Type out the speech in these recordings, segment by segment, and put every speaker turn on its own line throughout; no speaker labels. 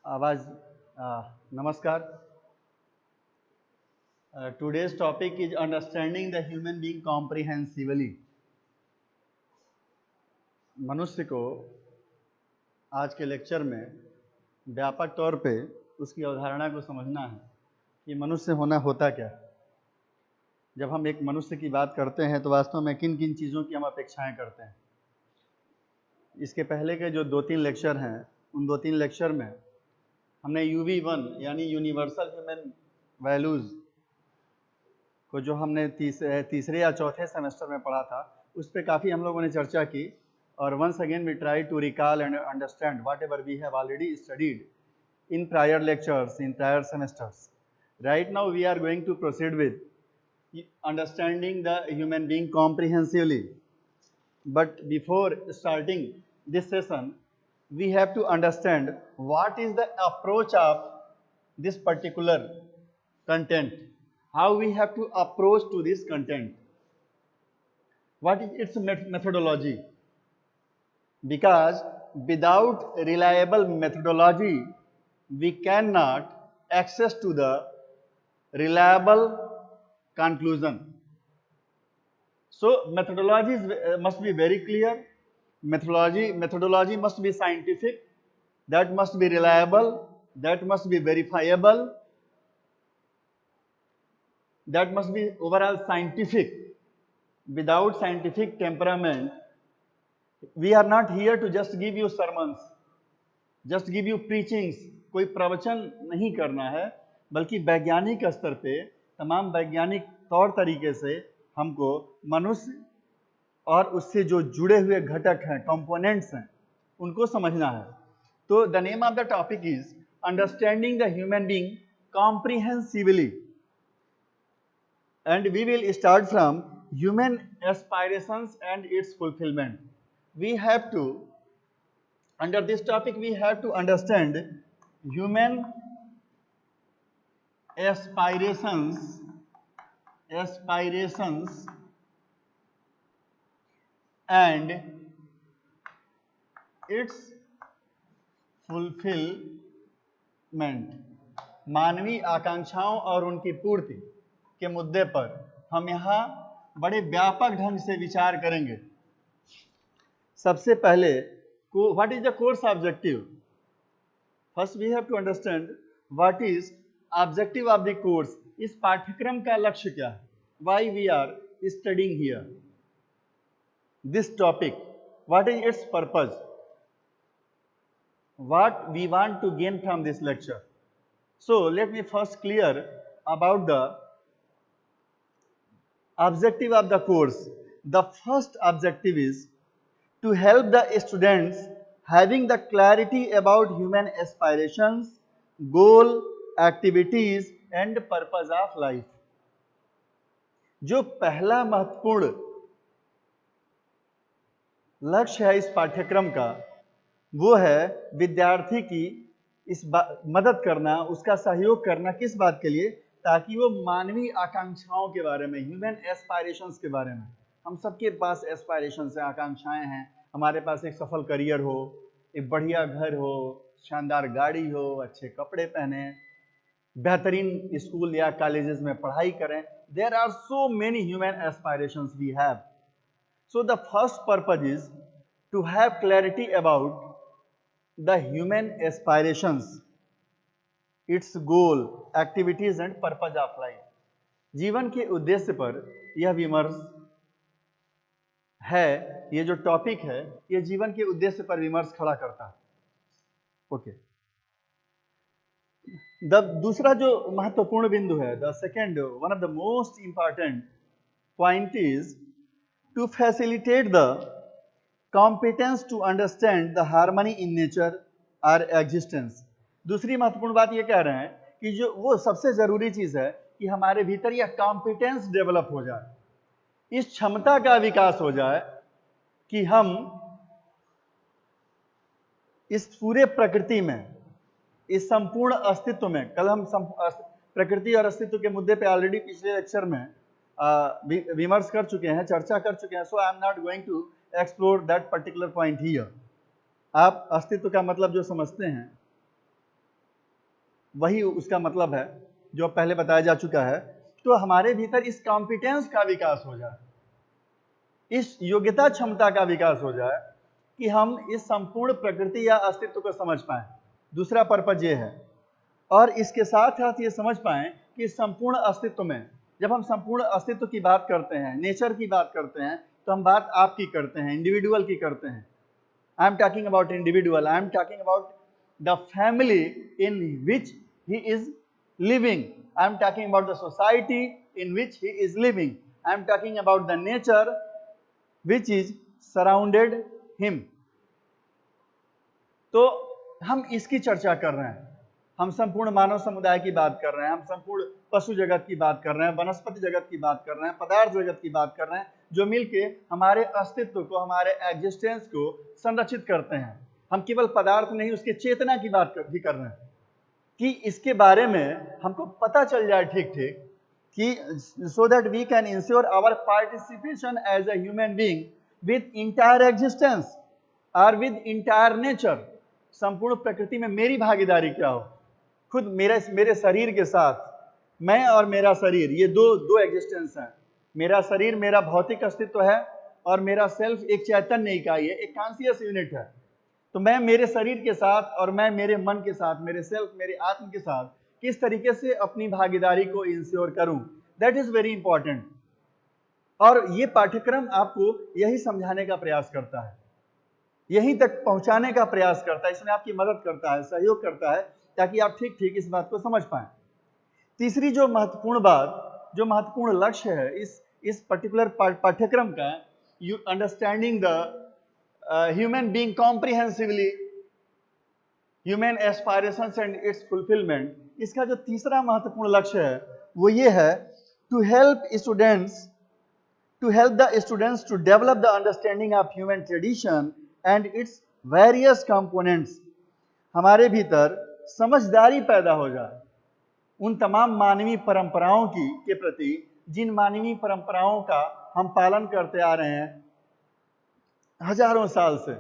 आवाज नमस्कार। Today's topic is understanding the human being comprehensively. मनुष्य को आज के लेक्चर में व्यापक तौर पे उसकी अवधारणा को समझना है कि मनुष्य होना होता क्या है। जब हम एक मनुष्य की बात करते हैं तो वास्तव में किन किन चीज़ों की हम अपेक्षाएं करते हैं। इसके पहले के जो 2-3 लेक्चर हैं उन 2-3 लेक्चर में हमने UV1 यानी यूनिवर्सल ह्यूमन वैल्यूज़ को जो हमने तीसरे या चौथे सेमेस्टर में पढ़ा था उस पर काफ़ी हम लोगों ने चर्चा की। और once again we try to recall and understand whatever we have already studied in prior lectures, in prior semesters. Right now we are going to proceed with understanding the human being comprehensively. But before starting this session, we have to understand what is the approach of this particular content, how we have to approach to this content, what is its methodology. Because without reliable methodology, we cannot access to the reliable conclusion. So methodology must be very clear. Methodology must be scientific, that must be reliable, that must be verifiable, that must be overall scientific. Without scientific temperament, we are not here to just give you sermons, just give you preachings. कोई प्रवचन नहीं करना है, बल्कि वैज्ञानिक स्तर पे तमाम वैज्ञानिक तौर तरीके से हमको मनुष्य और उससे जो जुड़े हुए घटक हैं, कंपोनेंट्स हैं, उनको समझना है। तो the name of the topic is understanding the human being comprehensively and we will start from human aspirations and its fulfilment. We have to, under this topic we have to understand human aspirations and its fulfillment। मानवीय आकांक्षाओं और उनकी पूर्ति के मुद्दे पर हम यहाँ बड़े व्यापक ढंग से विचार करेंगे। सबसे पहले, what is the course objective? First we have to understand what is objective of the course. इस पाठ्यक्रम का लक्ष्य क्या है? Why we are studying here this topic? What is its purpose? What we want to gain from this lecture? So let me first clear about the objective of the course. The first objective is to help the students having the clarity about human aspirations, goal, activities and purpose of life। जो पहला महत्वपूर्ण लक्ष्य है इस पाठ्यक्रम का, वो है विद्यार्थी की मदद करना, उसका सहयोग करना। किस बात के लिए? ताकि वो मानवीय आकांक्षाओं के बारे में, ह्यूमन एस्पायरेशंस के बारे में, हम सबके पास एस्पायरेशंस हैं, आकांक्षाएं हैं। हमारे पास एक सफल करियर हो, एक बढ़िया घर हो, शानदार गाड़ी हो, अच्छे कपड़े पहने, बेहतरीन स्कूल या कॉलेजेस में पढ़ाई करें। There are so many human aspirations we have. So the first purpose is to have clarity about the human aspirations, its goal, activities and purpose of life. जीवन के उद्देश्य पर यह विमर्श है, ये जो टॉपिक है ये जीवन के उद्देश्य पर विमर्श खड़ा करता है। ओके। दूसरा जो महत्वपूर्ण बिंदु है, the second one of the most important point is to facilitate the competence to understand the harmony in nature और एग्जिस्टेंस। दूसरी महत्वपूर्ण बात ये कह रहे हैं कि जो वो सबसे जरूरी चीज है कि हमारे भीतर यह कॉम्पिटेंस डेवलप हो जाए, इस क्षमता का विकास हो जाए कि हम इस पूरे प्रकृति में, इस संपूर्ण अस्तित्व में, कल हम प्रकृति और अस्तित्व के मुद्दे पे ऑलरेडी पिछले लेक्चर में विमर्श कर चुके हैं, चर्चा कर चुके हैं। So I am not going to explore that particular point here. आप अस्तित्व का मतलब जो समझते हैं वही उसका मतलब है जो पहले बताया जा चुका है। तो हमारे भीतर इस कॉम्पिटेंस का विकास हो जाए, इस योग्यता क्षमता का विकास हो जाए कि हम इस संपूर्ण प्रकृति या अस्तित्व को समझ पाएं। दूसरा पर्पज ये है, और इसके साथ साथ ये समझ पाएं कि संपूर्ण अस्तित्व में, जब हम संपूर्ण अस्तित्व की बात करते हैं, नेचर की बात करते हैं, तो हम बात आपकी करते हैं, इंडिविजुअल की करते हैं। I am talking about individual, I am talking about the family in which he is living, I am talking about the society in which he is living, I am talking about the nature which is surrounded him। तो हम इसकी चर्चा कर रहे हैं, हम संपूर्ण मानव समुदाय की बात कर रहे हैं, हम संपूर्ण पशु जगत की बात कर रहे हैं, वनस्पति जगत की बात कर रहे हैं, पदार्थ जगत की बात कर रहे हैं, जो मिलके हमारे अस्तित्व को, हमारे एग्जिस्टेंस को संरक्षित करते हैं। हम केवल पदार्थ नहीं, उसके चेतना की बात भी कर रहे हैं कि इसके बारे में हमको पता चल जाए ठीक ठीक कि so that we can ensure our participation as a human being with entire existence or with entire nature। संपूर्ण प्रकृति में मेरी भागीदारी क्या हो, खुद मेरे शरीर के साथ, मैं और मेरा शरीर, ये दो एग्जिस्टेंस हैं। मेरा शरीर मेरा भौतिक अस्तित्व है और मेरा सेल्फ एक चैतन्य इकाई है, एक कॉन्शियस यूनिट है। तो मैं मेरे शरीर के साथ और मैं मेरे मन के साथ, मेरे सेल्फ, मेरे आत्म के साथ किस तरीके से अपनी भागीदारी को इंश्योर करूं, दैट इज वेरी इंपॉर्टेंट। और ये पाठ्यक्रम आपको यही समझाने का प्रयास करता है, यहीं तक पहुंचाने का प्रयास करता है, इसमें आपकी मदद करता है, सहयोग करता है, ताकि आप ठीक ठीक इस बात को समझ पाएं। तीसरी जो महत्वपूर्ण बात, जो महत्वपूर्ण लक्ष्य है इस पर्टिकुलर पाठ्यक्रम का, you understanding the human being comprehensively, human aspirations and its fulfilment, इसका जो तीसरा महत्वपूर्ण लक्ष्य है वो ये है, to help the students to develop the understanding of human tradition and its various components. हमारे भीतर समझदारी पैदा हो जाए उन तमाम मानवीय परंपराओं के प्रति, जिन मानवीय परंपराओं का हम पालन करते आ रहे हैं हजारों साल से।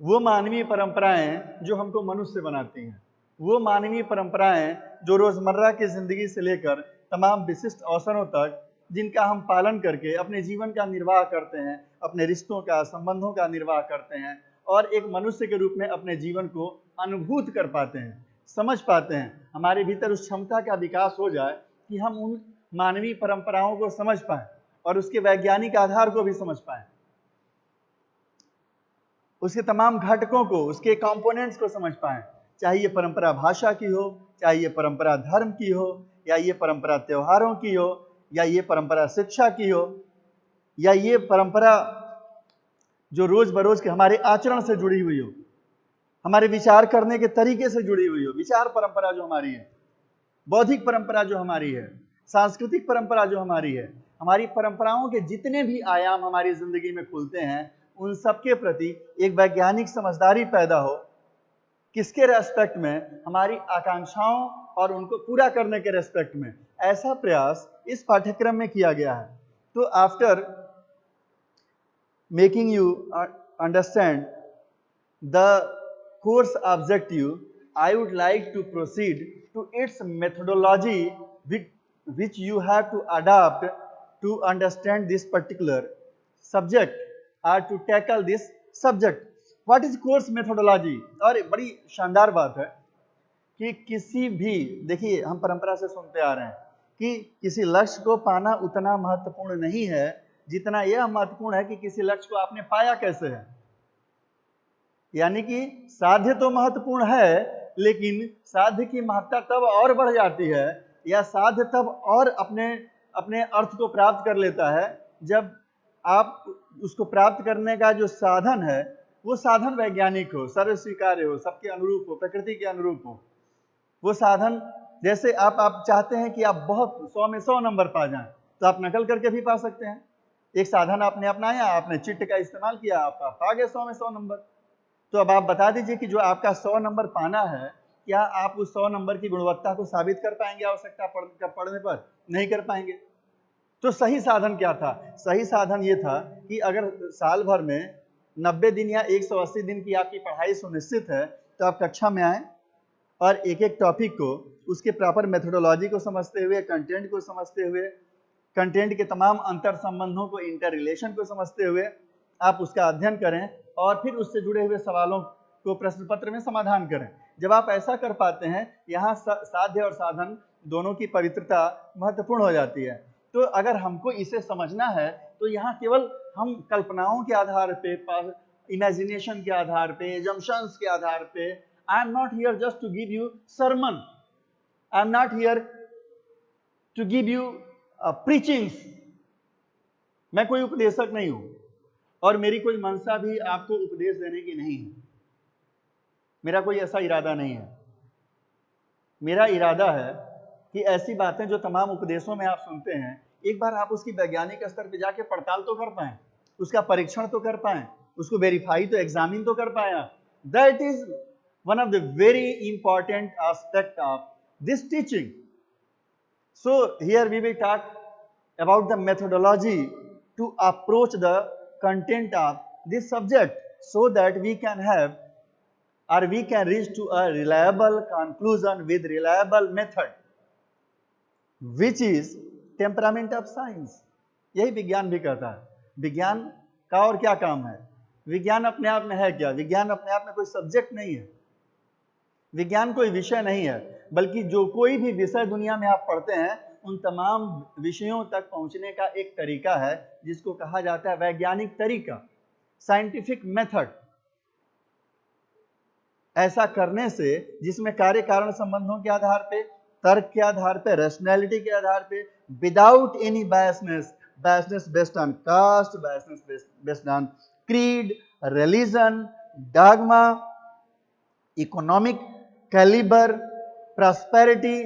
वो मानवीय परंपराएं जो हमको मनुष्य बनाती हैं, वो मानवीय परंपराएं जो रोजमर्रा की जिंदगी से लेकर तमाम विशिष्ट अवसरों तक, जिनका हम पालन करके अपने जीवन का निर्वाह करते हैं, अपने रिश्तों का, संबंधों का निर्वाह करते हैं और एक मनुष्य के रूप में अपने जीवन को अनुभूत कर पाते हैं, समझ पाते हैं। हमारे भीतर उस क्षमता का विकास हो जाए कि हम उन मानवीय परंपराओं को समझ पाएं और उसके वैज्ञानिक आधार को भी समझ पाएं, उसके तमाम घटकों को, उसके कंपोनेंट्स को समझ पाएं। चाहे ये परंपरा भाषा की हो, चाहे ये परंपरा धर्म की हो, या ये परंपरा त्योहारों की हो, या ये परंपरा शिक्षा की हो, या ये परंपरा जो रोज बरोज के हमारे आचरण से जुड़ी हुई हो, हमारे विचार करने के तरीके से जुड़ी हुई हो, विचार परंपरा जो हमारी है, बौद्धिक परंपरा जो हमारी है, सांस्कृतिक परंपरा जो हमारी है, हमारी परंपराओं के जितने भी आयाम हमारी जिंदगी में खुलते हैं, उन सबके प्रति एक वैज्ञानिक समझदारी पैदा हो, किसके रेस्पेक्ट में, हमारी आकांक्षाओं और उनको पूरा करने के रेस्पेक्ट में। ऐसा प्रयास इस पाठ्यक्रम में किया गया है। तो after making you understand the course objective, I would like to proceed to its methodology which you have to adopt to understand this particular subject or to tackle this subject. What is course methodology? और बड़ी शानदार बात है कि किसी भी, देखिए हम परंपरा से सुनते आ रहे हैं कि किसी लक्ष्य को पाना उतना महत्वपूर्ण नहीं है जितना यह महत्वपूर्ण है कि किसी लक्ष्य को आपने पाया कैसे है। यानी कि साध्य तो महत्वपूर्ण है, लेकिन साध्य की महत्ता तब और बढ़ जाती है, या साध्य तब और अपने अर्थ को प्राप्त कर लेता है जब आप उसको प्राप्त करने का जो साधन है वो साधन वैज्ञानिक हो, सर्व स्वीकार्य हो, सबके अनुरूप हो, प्रकृति के अनुरूप हो। वो साधन, जैसे आप चाहते हैं कि आप बहुत 100 में 100 नंबर पा जाएं, तो आप नकल करके भी पा सकते हैं। एक साधन आपने अपनाया, आपने चिट का इस्तेमाल किया, आप पा गए 100 में 100 नंबर। तो अब आप बता दीजिए कि जो आपका 100 नंबर पाना है, क्या आप उस 100 नंबर की गुणवत्ता को साबित कर पाएंगे आवश्यकता पड़ने पर? नहीं कर पाएंगे। तो सही साधन क्या था? सही साधन ये था कि अगर साल भर में 90 दिन या 180 दिन की आपकी पढ़ाई सुनिश्चित है, तो आप कक्षा में आए, और एक एक टॉपिक को उसके प्रॉपर मेथोडोलॉजी को समझते हुए, कंटेंट को समझते हुए, कंटेंट के तमाम अंतर संबंधों को, इंटर रिलेशन को समझते हुए आप उसका अध्ययन करें और फिर उससे जुड़े हुए सवालों को प्रश्न पत्र में समाधान करें। जब आप ऐसा कर पाते हैं, यहाँ साध्य और साधन दोनों की पवित्रता महत्वपूर्ण हो जाती है। तो अगर हमको इसे समझना है तो यहाँ केवल हम कल्पनाओं के आधार पे, इमेजिनेशन के आधार पे, एजम्पशंस के आधार पे, I am not here just to give you sermon, I am not here to give you preachings. मैं कोई उपदेशक नहीं हूं और मेरी कोई मंशा भी आपको उपदेश देने की नहीं है। मेरा कोई ऐसा इरादा नहीं है। मेरा इरादा है कि ऐसी बातें जो तमाम उपदेशों में आप सुनते हैं, एक बार आप उसकी वैज्ञानिक स्तर पर जाके पड़ताल तो कर पाएं, उसका परीक्षण तो कर पाएं, उसको वेरीफाई तो, एग्जामिन तो कर पाएं आप। That is one of the very important aspect of this teaching. So here we will talk about the methodology to approach the content of this subject so that we can have or we can reach to a reliable conclusion with reliable method, which is temperament of science. यही विज्ञान भी करता है। विज्ञान का और क्या काम है? विज्ञान अपने आप में है क्या? विज्ञान अपने आप में कोई सब्जेक्ट नहीं है, विज्ञान कोई विषय नहीं है, बल्कि जो कोई भी विषय दुनिया में आप पढ़ते हैं, उन तमाम विषयों तक पहुंचने का एक तरीका है जिसको कहा जाता है वैज्ञानिक तरीका, साइंटिफिक मेथड। ऐसा करने से जिसमें कार्य कारण संबंधों के आधार पे, तर्क के आधार पे, रैशनैलिटी के आधार पे, without any biasness, biasness based on caste, biasness based on creed, religion, dogma, economic calibre, prosperity,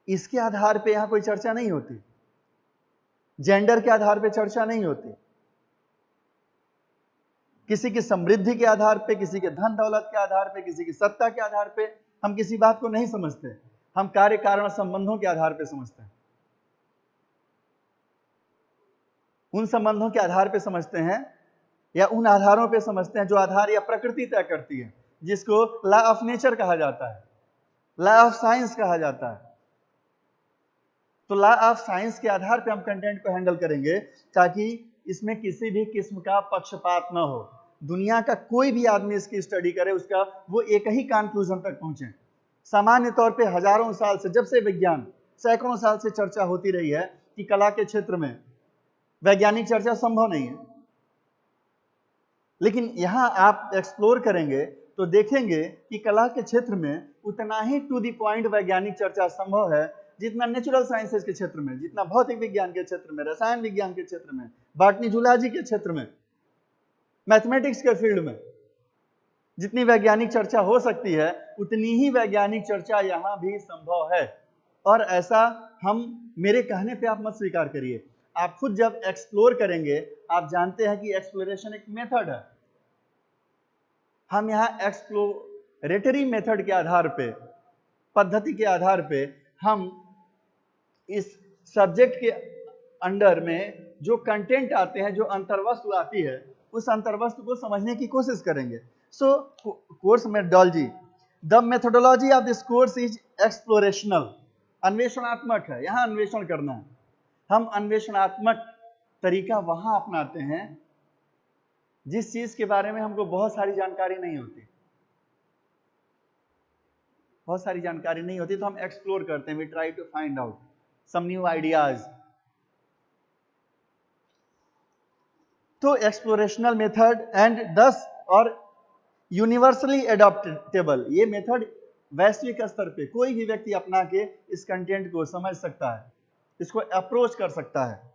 इसके आधार पे यहां कोई चर्चा नहीं होती। जेंडर के आधार पे चर्चा नहीं होती। किसी की समृद्धि के आधार पे, किसी के धन दौलत के आधार पे, किसी की सत्ता के आधार पे हम किसी बात को नहीं समझते। हम कार्य कारण संबंधों के आधार पे समझते हैं। उन संबंधों के आधार पे समझते हैं या उन आधारों पे समझते हैं जो आधार या प्रकृति तय करती है, जिसको लॉ ऑफ नेचर कहा जाता है, लॉ ऑफ साइंस कहा जाता है। तो लॉ ऑफ साइंस के आधार पे हम कंटेंट को हैंडल करेंगे ताकि इसमें किसी भी किस्म का पक्षपात न हो। दुनिया का कोई भी आदमी इसकी स्टडी करे, उसका वो एक ही कंक्लूजन तक पहुंचे। सामान्य तौर पे हजारों साल से, जब से विज्ञान, सैकड़ों साल से चर्चा होती रही है कि कला के क्षेत्र में वैज्ञानिक चर्चा संभव नहीं है। लेकिन यहां आप एक्सप्लोर करेंगे तो देखेंगे कि कला के क्षेत्र में उतना ही टू द पॉइंट वैज्ञानिक चर्चा संभव है जितना नेचुरल साइंसेज के क्षेत्र में, जितना भौतिक विज्ञान के क्षेत्र में, रसायन विज्ञान के क्षेत्र में, बॉटनी जूलॉजी के क्षेत्र में, मैथमेटिक्स के फील्ड में जितनी वैज्ञानिक चर्चा हो सकती है, उतनी ही वैज्ञानिक चर्चा यहां भी संभव है। और ऐसा हम, मेरे कहने पे आप मत स्वीकार करिए, आप खुद जब एक्सप्लोर करेंगे, आप जानते हैं कि एक्सप्लोरेशन एक मेथड है। हम यहाँ एक्सप्लोरेटरी मेथड के आधार पे, पद्धति के आधार पे, हम इस सब्जेक्ट के अंडर में जो कंटेंट आते हैं, जो अंतर्वस्तु आती है, उस अंतर्वस्तु को समझने की कोशिश करेंगे। So course methodology, the methodology of this course is explorational, अन्वेषणात्मक है। यहाँ अन्वेषण करना है। हम अन्वेषणात्मक तरीका वहां अपनाते हैं जिस चीज के बारे में हमको बहुत सारी जानकारी नहीं होती। बहुत सारी जानकारी नहीं होती तो हम एक्सप्लोर करते हैं, we try to find out some new ideas. तो एक्सप्लोरेशनल मेथड एंड दस और यूनिवर्सली एडॉप्टेबल, ये मेथड वैश्विक स्तर पे कोई भी व्यक्ति अपना के इस कंटेंट को समझ सकता है, इसको अप्रोच कर सकता है।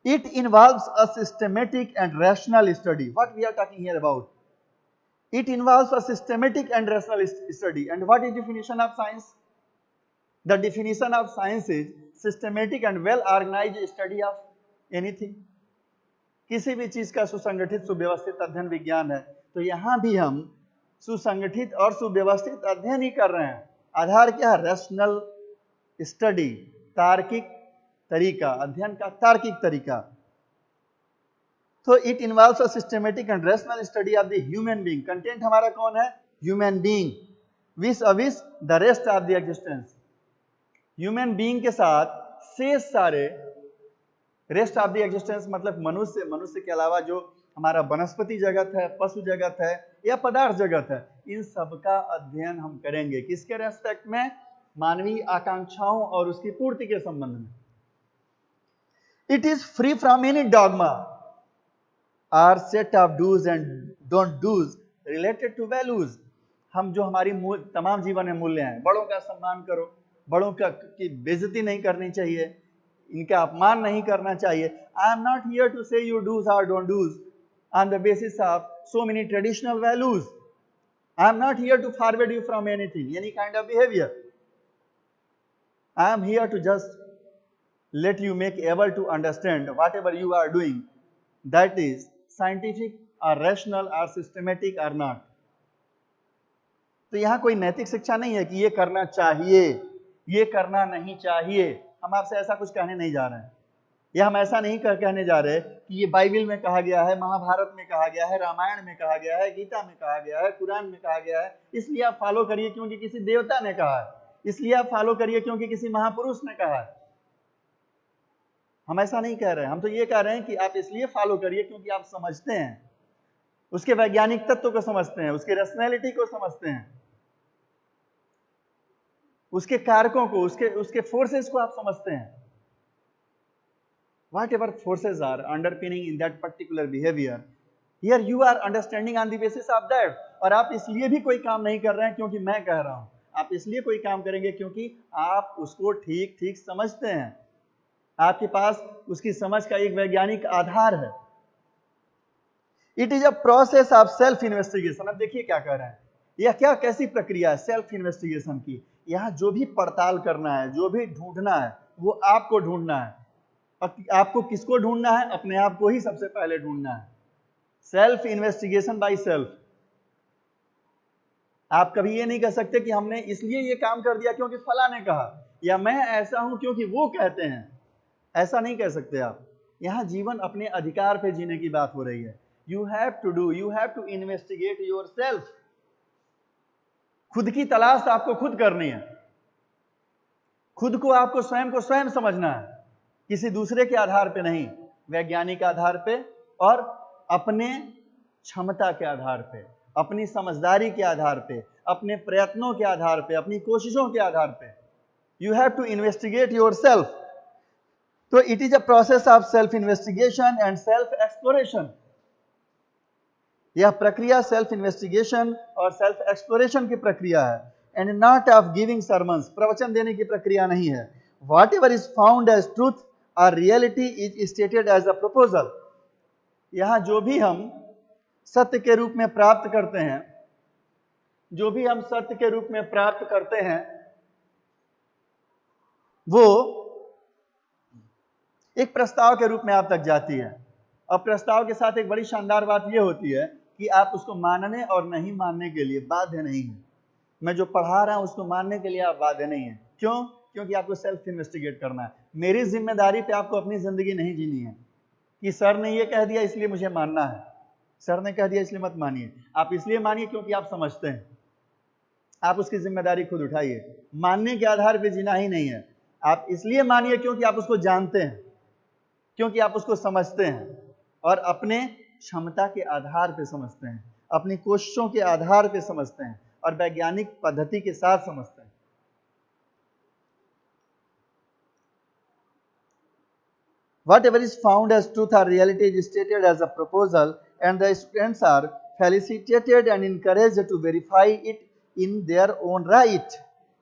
It involves a systematic and rational study. What we are talking here about? It involves a systematic and rational study. And what is definition of science? The definition of science is systematic and well-organized study of anything. किसी भी चीज का सुसंगठित, सुव्यवस्थित अध्ययन विज्ञान है। तो यहाँ भी हम सुसंगठित और सुव्यवस्थित अध्ययन ही कर रहे हैं। आधार क्या है? रैशनल स्टडी, तार्किक तरीका, अध्ययन का तार्किक तरीका। तो it involves a systematic and rational study of the human being. Content हमारा कौन है? Human being, vis-a-vis the rest of the existence. Human being के साथ शेष सारे रेस्ट ऑफ द एग्जिस्टेंस मतलब मनुष्य के अलावा जो हमारा वनस्पति जगत है, पशु जगत है या पदार्थ जगत है, इन सबका अध्ययन हम करेंगे। किसके रेस्पेक्ट में? मानवीय आकांक्षाओं और उसकी पूर्ति के संबंध में। It is free from any dogma or set of dos and don't dos related to values. हम जो हमारी तमाम जीवन में मूल्य हैं, बड़ों का सम्मान करो, बड़ों की बेइज्जती नहीं करनी चाहिए, इनका अपमान नहीं करना चाहिए। I am not here to say you dos और don't dos on the basis of so many traditional values. I am not here to forward you from anything, any kind of behavior. I am here to just let you make able to understand whatever you are doing, that is scientific or rational or systematic or not. तो यहाँ कोई नैतिक शिक्षा नहीं है कि ये करना चाहिए, ये करना नहीं चाहिए। हम आपसे ऐसा कुछ कहने नहीं जा रहे हैं, या हम ऐसा नहीं कहने जा रहे कि ये बाइबल में कहा गया है, महाभारत में कहा गया है, रामायण में कहा गया है, गीता में कहा गया है, कुरान में कहा गया है, इसलिए आप फॉलो करिए क्योंकि किसी देवता ने कहा है, इसलिए आप फॉलो करिए क्योंकि किसी महापुरुष ने कहा है। हम ऐसा नहीं कह रहे हैं। हम तो ये कह रहे हैं कि आप इसलिए फॉलो करिए क्योंकि आप समझते हैं, उसके वैज्ञानिक तत्व को समझते हैं, उसके रैशनैलिटी को समझते हैं, उसके कारकों को, उसके फोर्सेस को आप समझते हैं। Whatever forces are underpinning in that particular behavior, here you are understanding on the basis of that. और आप इसलिए भी कोई काम नहीं कर रहे हैं क्योंकि मैं कह रहा हूं, आप इसलिए कोई काम करेंगे क्योंकि आप उसको ठीक ठीक समझते हैं, आपके पास उसकी समझ का एक वैज्ञानिक आधार है। It is a process of self investigation. अब देखिए क्या कह रहे हैं, यह क्या कैसी प्रक्रिया है सेल्फ इन्वेस्टिगेशन की। यहाँ जो भी पड़ताल करना है, जो भी ढूंढना है, वो आपको ढूंढना है। आपको किसको ढूंढना है? अपने आप को ही सबसे पहले ढूंढना है। Self investigation by self. आप कभी ये नहीं कह सकते कि हमने इसलिए ये काम कर दिया क्योंकि फला ने कहा, या मैं ऐसा हूं क्योंकि वो कहते हैं। ऐसा नहीं कह सकते आप। यहां जीवन अपने अधिकार पे जीने की बात हो रही है। You have to investigate yourself. खुद की तलाश आपको खुद करनी है, खुद को आपको स्वयं समझना है, किसी दूसरे के आधार पे नहीं, वैज्ञानिक आधार पे और अपने क्षमता के आधार पे, अपनी समझदारी के आधार पे, अपने प्रयत्नों के आधार पे, अपनी कोशिशों के आधार पे। You have to investigate yourself. तो it is a process of self investigation and self exploration. यह प्रक्रिया सेल्फ इन्वेस्टिगेशन और सेल्फ एक्सप्लोरेशन की प्रक्रिया है, and not of giving sermons. प्रवचन देने की प्रक्रिया नहीं है। Whatever is found as truth और reality is stated as a proposal. यहां जो भी हम सत्य के रूप में प्राप्त करते हैं, जो भी हम सत्य के रूप में प्राप्त करते हैं, वो एक प्रस्ताव के रूप में आप तक जाती है। और प्रस्ताव के साथ एक बड़ी शानदार बात यह होती है कि आप उसको मानने और नहीं मानने के लिए बाध्य नहीं है। मैं जो पढ़ा रहा हूं उसको मानने के लिए आप बाध्य नहीं है। क्यों? क्योंकि आपको सेल्फ इन्वेस्टिगेट करना है। मेरी जिम्मेदारी पे आपको अपनी जिंदगी नहीं जीनी है कि सर ने ये कह दिया इसलिए मुझे मानना है, सर ने कह दिया इसलिए मत मानिए। आप इसलिए मानिए क्योंकि आप समझते हैं, आप उसकी जिम्मेदारी खुद उठाइए। मानने के आधार पर जीना ही नहीं है। आप इसलिए मानिए क्योंकि आप उसको जानते हैं, क्योंकि आप उसको समझते हैं और अपने क्षमता के आधार पर समझते हैं, अपनी कोशिशों के आधार पर समझते हैं और वैज्ञानिक पद्धति के साथ समझते हैं। Whatever is found as truth or reality is stated as a proposal, and the students are felicitated and encouraged to verify it in their own right,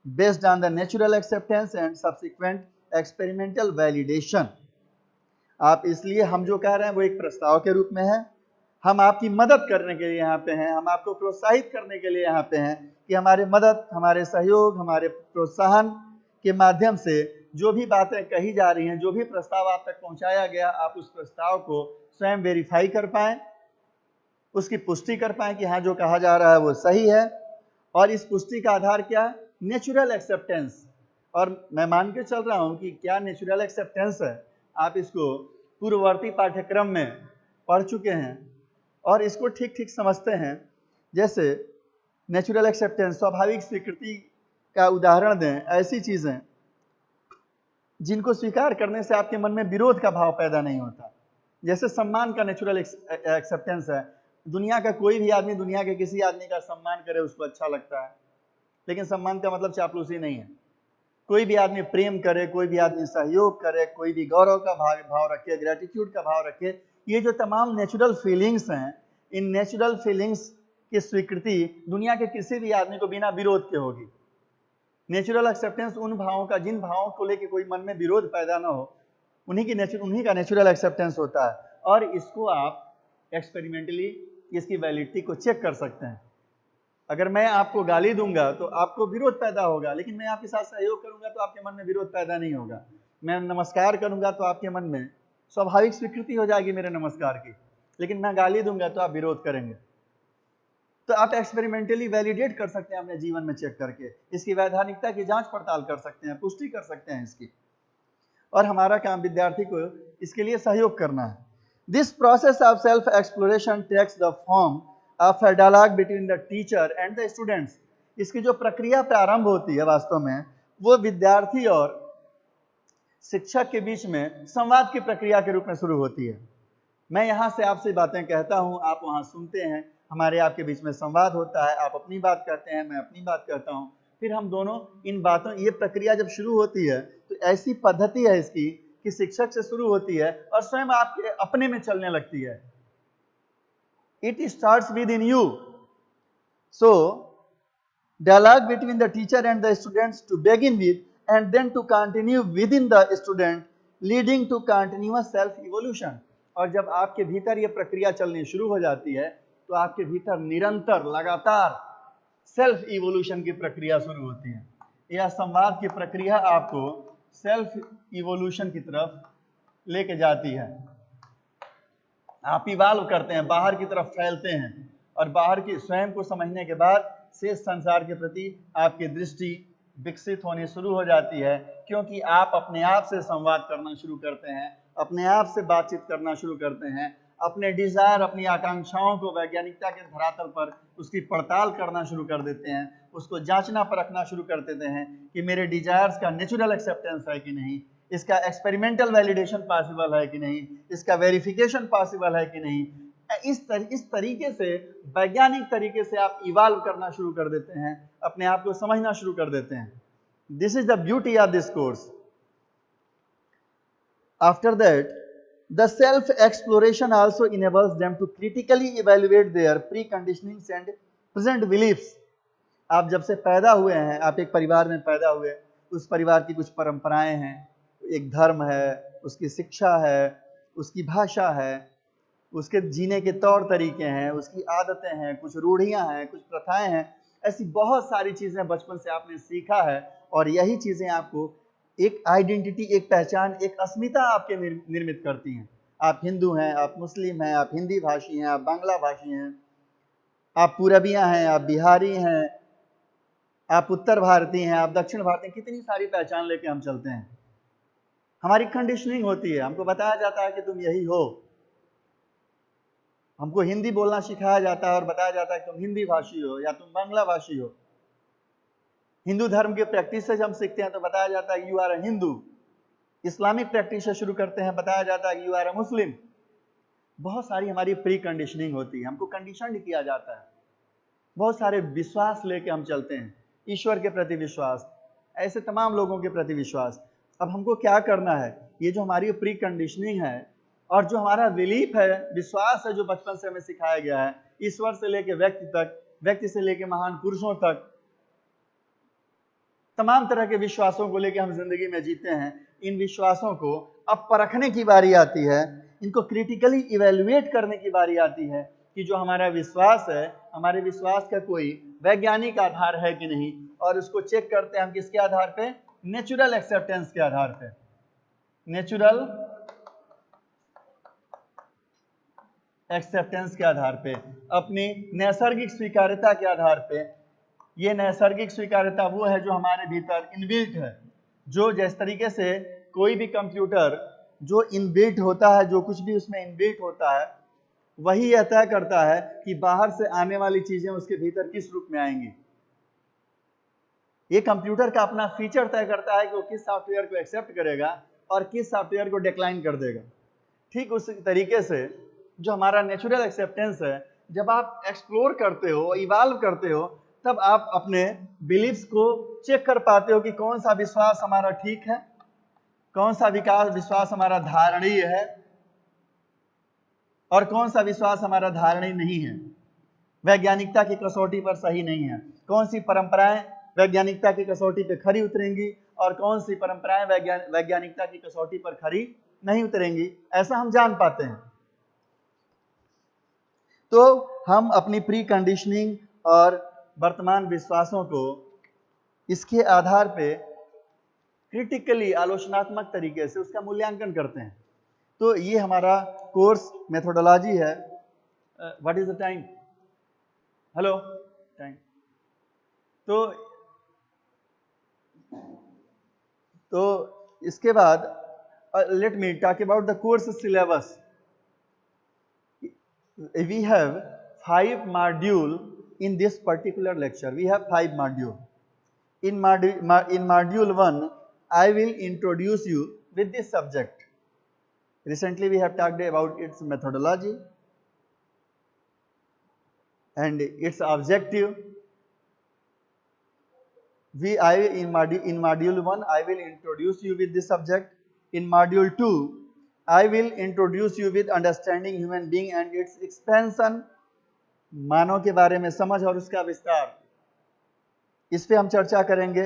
based on the natural acceptance and subsequent experimental validation. आप इसलिए हम जो कह रहे हैं वो एक प्रस्ताव के रूप में है। हम आपकी मदद करने के लिए यहाँ पे हैं, हम आपको प्रोत्साहित करने के लिए यहाँ पे हैं कि हमारे मदद, हमारे सहयोग, हमारे प्रोत्साहन के माध्यम से जो भी बातें कही जा रही हैं, जो भी प्रस्ताव आप तक पहुंचाया गया, आप उस प्रस्ताव को स्वयं वेरीफाई कर पाएं, उसकी पुष्टि कर पाएं कि हाँ जो कहा जा रहा है वो सही है। और इस पुष्टि का आधार क्या है? Natural acceptance. और मैं मान के चल रहा हूं कि क्या नेचुरल एक्सेप्टेंस है, आप इसको पूर्ववर्ती पाठ्यक्रम में पढ़ चुके हैं और इसको ठीक ठीक समझते हैं। जैसे नेचुरल एक्सेप्टेंस, स्वाभाविक स्वीकृति का उदाहरण दें ऐसी चीजें जिनको स्वीकार करने से आपके मन में विरोध का भाव पैदा नहीं होता। जैसे सम्मान का नेचुरल एक्सेप्टेंस है, दुनिया का कोई भी आदमी दुनिया के किसी आदमी का सम्मान करे उसको अच्छा लगता है, लेकिन सम्मान का मतलब चापलूसी नहीं है। कोई भी आदमी प्रेम करे, कोई भी आदमी सहयोग करे, कोई भी गौरव का भाव रखे, ग्रेटिट्यूड का भाव रखे, ये जो तमाम नेचुरल फीलिंग्स हैं, इन नेचुरल फीलिंग्स की स्वीकृति दुनिया के किसी भी आदमी को बिना विरोध के होगी। नेचुरल एक्सेप्टेंस उन भावों का, जिन भावों को लेकर कोई मन में विरोध पैदा ना हो, उन्हीं का नेचुरल एक्सेप्टेंस होता है। और इसको आप एक्सपेरिमेंटली इसकी वैलिडिटी को चेक कर सकते हैं। अगर मैं आपको गाली दूंगा तो आपको विरोध पैदा होगा, लेकिन मैं आपके साथ सहयोग करूंगा तो आपके मन में विरोध पैदा नहीं होगा। मैं नमस्कार करूंगा तो आपके मन में स्वाभाविक स्वीकृति हो जाएगी मेरे नमस्कार की, लेकिन मैं गाली दूंगा तो आप विरोध करेंगे। तो आप एक्सपेरिमेंटली वैलिडेट कर सकते हैं अपने जीवन में चेक करके, इसकी वैधानिकता की जांच पड़ताल कर सकते हैं, पुष्टि कर सकते हैं इसकी। और हमारा काम विद्यार्थी को इसके लिए सहयोग करना है। This process of self exploration takes the form of a dialogue between the teacher and the students. इसकी जो प्रक्रिया प्रारंभ होती है वास्तव में वो विद्यार्थी और शिक्षक के बीच में संवाद की प्रक्रिया के रूप में शुरू होती है। मैं यहाँ से आपसे बातें कहता हूँ, आप वहाँ सुनते हैं, हमारे आपके बीच में संवाद होता है, आप अपनी बात करते हैं, मैं अपनी बात करता हूँ, फिर हम दोनों इन बातों, ये प्रक्रिया जब शुरू होती है तो ऐसी पद्धति है इसकी कि शिक्षक से शुरू होती है और स्वयं आपके अपने में चलने लगती है। It starts with in you. So dialogue between the teacher and the students to begin with and then to continue within the student leading to continuous self evolution। और जब आपके भीतर ये प्रक्रिया चलनी शुरू हो जाती है तो आपके भीतर निरंतर लगातार सेल्फ इवोल्यूशन की प्रक्रिया शुरू होती है। यह संवाद की प्रक्रिया आपको सेल्फ इवोल्यूशन की तरफ लेके जाती है। आप इवाल्व करते हैं, बाहर की तरफ फैलते हैं और बाहर की स्वयं को समझने के बाद शेष संसार के प्रति आपकी दृष्टि विकसित होनी शुरू हो जाती है, क्योंकि आप अपने आप से संवाद करना शुरू करते हैं, अपने आप से बातचीत करना शुरू करते हैं, अपने डिजायर, अपनी आकांक्षाओं को वैज्ञानिकता के धरातल पर उसकी पड़ताल करना शुरू कर देते हैं, उसको जांचना परखना शुरू कर देते हैं कि मेरे डिजायर्स का नेचुरल एक्सेप्टेंस है कि नहीं, इसका एक्सपेरिमेंटल वैलिडेशन पॉसिबल है कि नहीं, इसका वेरिफिकेशन पॉसिबल है कि नहीं। इस तरीके से वैज्ञानिक तरीके से आप इवाल्व करना शुरू कर देते हैं, अपने आप को समझना शुरू कर देते हैं। This is the beauty of this course. After that the self exploration also enables them to critically evaluate their pre conditionings and present beliefs. आप जब से पैदा हुए हैं, आप एक परिवार में पैदा हुए, उस परिवार की कुछ परंपराएं हैं, एक धर्म है, उसकी शिक्षा है, उसकी भाषा है, उसके जीने के तौर तरीके हैं, उसकी आदतें हैं, कुछ रूढ़ियां हैं, कुछ प्रथाएं हैं, ऐसी बहुत सारी चीजें बचपन से आपने सीखा है और यही चीजें आपको एक आइडेंटिटी, एक पहचान, एक अस्मिता आपके निर्मित करती हैं। आप हिंदू हैं, आप मुस्लिम हैं, आप हिंदी भाषी हैं, आप बांग्ला भाषी हैं, आप पूरबिया हैं, आप बिहारी हैं, आप उत्तर भारतीय हैं, आप दक्षिण भारतीय, कितनी सारी पहचान लेके हम चलते हैं। हमारी कंडीशनिंग होती है, हमको बताया जाता है कि तुम यही हो। हमको हिंदी बोलना सिखाया जाता है और बताया जाता है कि तुम हिंदी भाषी हो या तुम बांग्ला भाषी हो। हिंदू धर्म के प्रैक्टिस से हम सीखते हैं तो बताया जाता है you are a Hindu. Islamic practice से शुरू करते हैं, बताया जाता है यू आर अ मुस्लिम। बहुत सारी हमारी प्री कंडीशनिंग होती है, हमको कंडीशन किया जाता है। बहुत सारे विश्वास लेके हम चलते हैं, ईश्वर के प्रति विश्वास, ऐसे तमाम लोगों के प्रति विश्वास। अब हमको क्या करना है, ये जो हमारी प्री कंडीशनिंग है और जो हमारा बिलीफ है, विश्वास है, जो बचपन से हमें सिखाया गया है, ईश्वर से लेके व्यक्ति तक, व्यक्ति से लेके महान पुरुषों तक, तमाम तरह के विश्वासों को लेके हम जिंदगी में जीते हैं। इन विश्वासों को अब परखने की बारी आती है, इनको क्रिटिकली इवेल्युएट करने की बारी आती है कि जो हमारा विश्वास है, हमारे विश्वास का कोई वैज्ञानिक आधार है कि नहीं, और उसको चेक करते हैं हम किसके आधार पे, नेचुरल एक्सेप्टेंस के आधार पे, नेचुरल एक्सेप्टेंस के आधार पे, अपनी नैसर्गिक स्वीकार्यता के आधार पे। ये नैसर्गिक स्वीकार्यता वो है जो हमारे भीतर इनबिल्ट है, जो जिस तरीके से कोई भी कंप्यूटर जो इनबिल्ट होता है, जो कुछ भी उसमें इनबिल्ट होता है, वही यह तय करता है कि बाहर से आने वाली चीजें उसके भीतर किस रूप में आएंगी। ये कंप्यूटर का अपना फीचर तय करता है कि वो किस सॉफ्टवेयर को एक्सेप्ट करेगा और किस सॉफ्टवेयर को डिक्लाइन कर देगा। ठीक उसी तरीके से जो हमारा नेचुरल एक्सेप्टेंस है, जब आप एक्सप्लोर करते हो, इवॉल्व करते हो, तब आप अपने बिलीफ्स को चेक कर पाते हो कि कौन सा विश्वास हमारा ठीक है, कौन सा विश्वास हमारा धारणीय है और कौन सा विश्वास हमारा धारणीय नहीं है, वैज्ञानिकता की कसौटी पर सही नहीं है, कौन सी परंपराएं वैज्ञानिकता की कसौटी पर खरी उतरेंगी और कौन सी परंपराएं वैज्ञानिकता की कसौटी पर खरी नहीं उतरेंगी, ऐसा हम जान पाते हैं। तो हम अपनी प्री कंडीशनिंग और वर्तमान विश्वासों को इसके आधार पे क्रिटिकली आलोचनात्मक तरीके से उसका मूल्यांकन करते हैं। तो ये हमारा कोर्स मेथोडोलॉजी है। What is the time? Hello time. तो इसके बाद let me talk about the course syllabus. We have 5 modules in this particular lecture. We have 5 modules. In module 1, I will introduce you with this subject. Recently, we have talked about its methodology and its objective. In module 1, I will introduce you with this subject. In module 2, I will introduce you with understanding human being and its expansion. मानव के बारे में समझ और उसका विस्तार, इस पे हम चर्चा करेंगे।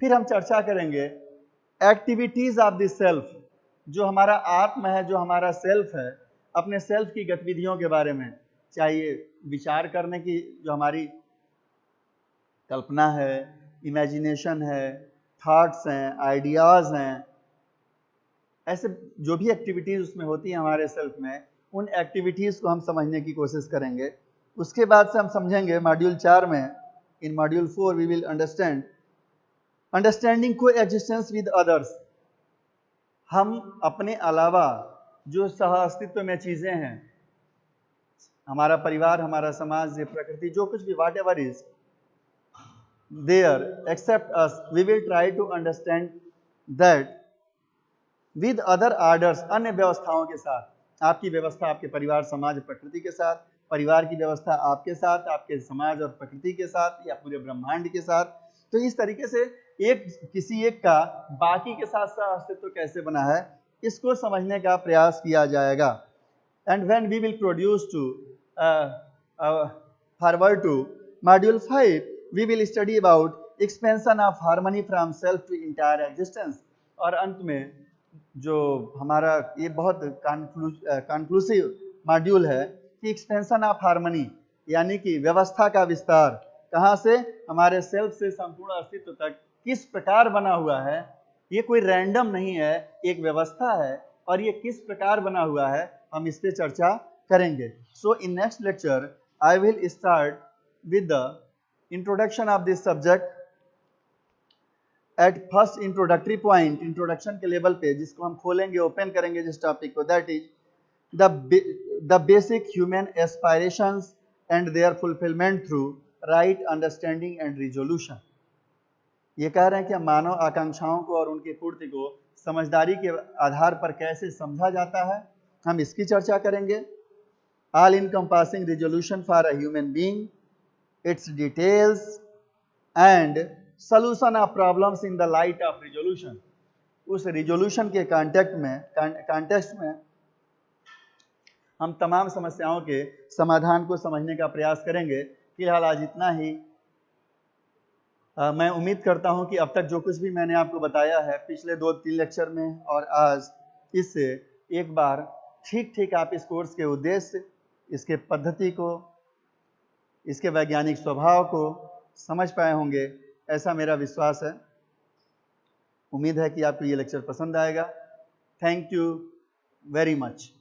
फिर हम चर्चा करेंगे एक्टिविटीज ऑफ द सेल्फ, जो हमारा आत्म है, जो हमारा सेल्फ है, अपने सेल्फ की गतिविधियों के बारे में, चाहिए विचार करने की जो हमारी कल्पना है, इमेजिनेशन है, थॉट्स हैं, आइडियाज हैं, ऐसे जो भी एक्टिविटीज उसमें होती हैं हमारे सेल्फ में, उन एक्टिविटीज को हम समझने की कोशिश करेंगे। उसके बाद से हम समझेंगे मॉड्यूल 4 में, इन मॉड्यूल 4 वी विल अंडरस्टैंडिंग को एग्जिस्टेंस विद अदर्स। हम अपने अलावा जो सह अस्तित्व में चीजें हैं, हमारा परिवार, हमारा समाज, ये प्रकृति, जो कुछ भी whatever is there except us, we will try to understand that with other orders, अन्य व्यवस्थाओं के साथ। आपकी व्यवस्था आपके परिवार, समाज, प्रकृति के साथ, परिवार की व्यवस्था आपके साथ, आपके समाज और प्रकृति के साथ, या पूरे ब्रह्मांड के साथ। तो इस तरीके से किसी एक का बाकी के साथ सह अस्तित्व कैसे बना है, इसको समझने का प्रयास किया जाएगा। And when we will produce to forward to module 5, we will study about expansion of harmony from self to entire existence. और अंत में जो हमारा ये बहुत कंक्लूसिव मॉड्यूल है कि एक्सपेंशन ऑफ हार्मनी, यानी कि व्यवस्था का विस्तार, कहाँ से, हमारे सेल्फ से संपूर्ण अस्तित्व तक किस प्रकार बना हुआ है। ये कोई रैंडम नहीं है, एक व्यवस्था है, और ये किस प्रकार बना हुआ है, हम इस पे चर्चा करेंगे। So in next lecture I will start with the introduction of this subject at first introductory point, introduction के लेवल पे, जिसको हम खोलेंगे, ओपन करेंगे जिस टॉपिक को, that is the basic human aspirations and their fulfilment through right understanding and resolution. ये कह रहे हैं कि मानव आकांक्षाओं को और उनकी पूर्ति को समझदारी के आधार पर कैसे समझा जाता है, हम इसकी चर्चा करेंगे। All encompassing resolution for a human being, it's details and solution of problems in the light of resolution. उस रिजोल्यूशन के कॉन्टेक्स्ट में हम तमाम समस्याओं के समाधान को समझने का प्रयास करेंगे। फिलहाल आज इतना ही। मैं उम्मीद करता हूं कि अब तक जो कुछ भी मैंने आपको बताया है पिछले 2-3 लेक्चर में और आज, इससे एक बार ठीक आप इस कोर्स के उद्देश्य, इसके पद्धति को, इसके वैज्ञानिक स्वभाव को समझ पाए होंगे, ऐसा मेरा विश्वास है। उम्मीद है कि आपको ये लेक्चर पसंद आएगा। Thank you very much.